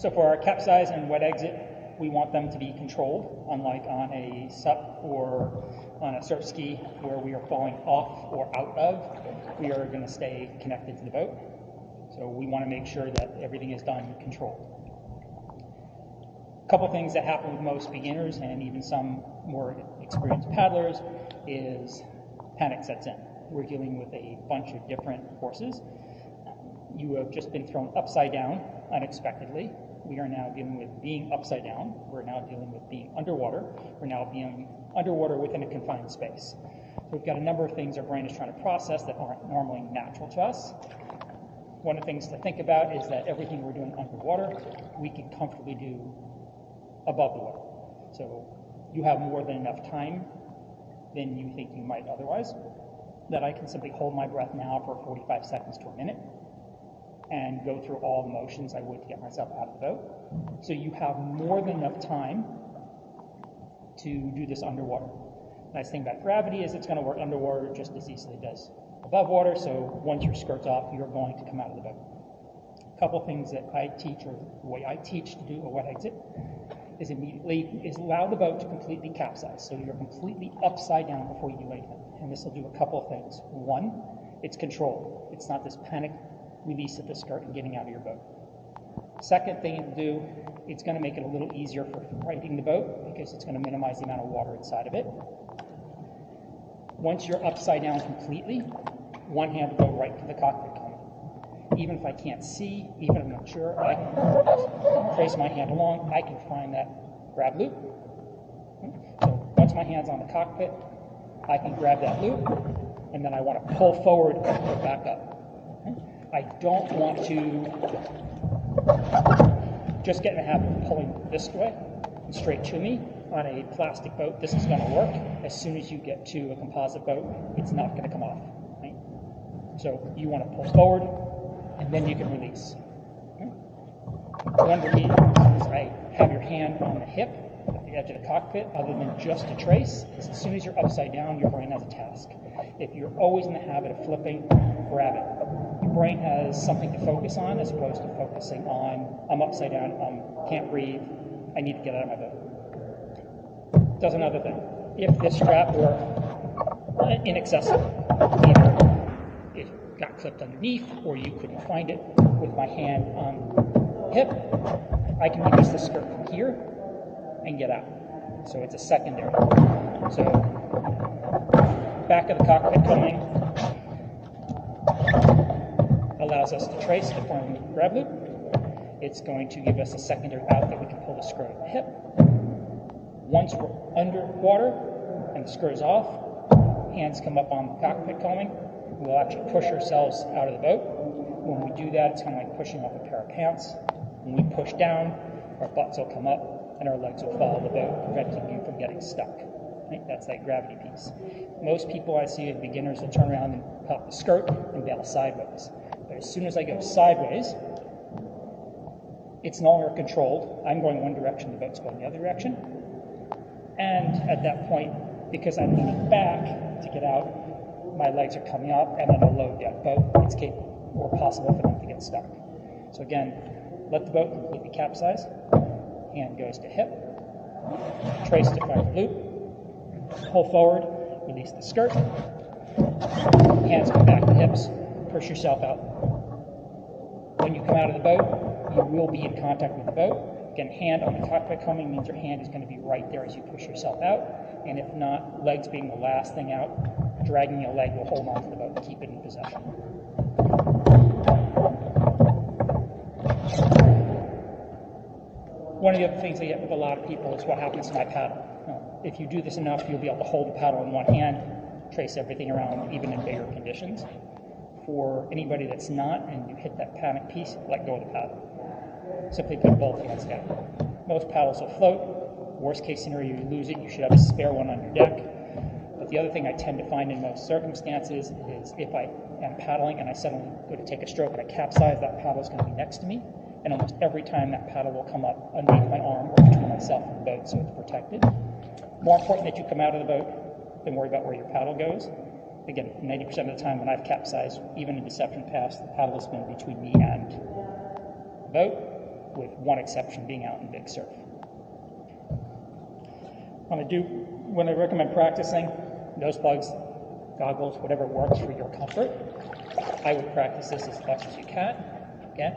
So for our capsize and wet exit, we want them to be controlled, unlike on a SUP or on a surf ski where we are falling off or out of. We are going to stay connected to the boat. So we want to make sure that everything is done controlled. A couple things that happen with most beginners and even some more experienced paddlers is panic sets in. We're dealing with a bunch of different forces. You have just been thrown upside down unexpectedly. We are now dealing with being upside down. We're now dealing with being underwater. We're now being underwater within a confined space. So we've got a number of things our brain is trying to process that aren't normally natural to us. One of the things to think about is that everything we're doing underwater, we can comfortably do above the water. So you have more than enough time than you think you might otherwise, that I can simply hold my breath now for 45 seconds to a minute and go through all the motions I would to get myself out of the boat. So you have more than enough time to do this underwater. Nice thing about gravity is it's going to work underwater just as easily as it does above water, so once your skirt's off, you're going to come out of the boat. A couple things that I teach, or the way I teach to do a wet exit, is allow the boat to completely capsize. So you're completely upside down before you do anything. And this will do a couple of things. One, it's controlled. It's not this panic release of the skirt and getting out of your boat. Second thing it'll do, it's going to make it a little easier for righting the boat because it's going to minimize the amount of water inside of it. Once you're upside down completely, one hand will go right to the cockpit cone. Even if I can't see, even if I'm not sure, I can trace my hand along, I can find that grab loop. So once my hand's on the cockpit, I can grab that loop, and then I want to pull forward and pull back up. I don't want to just get in the habit of pulling this way and straight to me. On a plastic boat, this is going to work. As soon as you get to a composite boat, it's not going to come off. Right? So you want to pull forward, and then you can release. Okay? One of the reasons I have your hand on the hip at the edge of the cockpit, other than just to trace, is as soon as you're upside down, your brain has a task. If you're always in the habit of flipping, grab it. Your brain has something to focus on as opposed to focusing on, I'm upside down, can't breathe, I need to get out of my boat. Does another thing. If this strap were inaccessible, either it got clipped underneath or you couldn't find it with my hand on the hip, I can release the skirt from here and get out. So it's a secondary. So back of the cockpit coming allows us to trace to form the grab loop. It's going to give us a secondary out that we can pull the skirt at the hip. Once we're underwater and the skirt is off, hands come up on the cockpit combing, we'll actually push ourselves out of the boat. When we do that, it's kind of like pushing off a pair of pants. When we push down, our butts will come up and our legs will follow the boat, preventing you from getting stuck. Right? That's that gravity piece. Most people I see as beginners will turn around and pop the skirt and bail sideways. But as soon as I go sideways, it's no longer controlled. I'm going one direction, the boat's going the other direction. And at that point, because I'm leaning back to get out, my legs are coming up, and on a low deck boat, it's capable or possible for them to get stuck. So again, let the boat completely capsize. Hand goes to hip, trace to find the loop, pull forward, release the skirt, hands come back to hips, push yourself out. When you come out of the boat, you will be in contact with the boat. Again, hand on the cockpit combing means your hand is going to be right there as you push yourself out. And if not, legs being the last thing out, dragging your leg will hold on to the boat and keep it in possession. One of the other things I get with a lot of people is what happens to my paddle. If you do this enough, you'll be able to hold the paddle in one hand, trace everything around, even in bigger conditions. For anybody that's not, and you hit that panic piece, let go of the paddle. Simply put both hands down. Most paddles will float. Worst case scenario, you lose it. You should have a spare one on your deck. But the other thing I tend to find in most circumstances is if I am paddling and I suddenly go to take a stroke and I capsize, that paddle is going to be next to me. And almost every time that paddle will come up underneath my arm or between myself and the boat, so it's protected. More important that you come out of the boat than worry about where your paddle goes. Again, 90% of the time when I've capsized, even in Deception Pass, the paddle has been between me and the boat. with one exception being out in big surf. When I recommend practicing, nose plugs, goggles, whatever works for your comfort. I would practice this as much as you can. Again.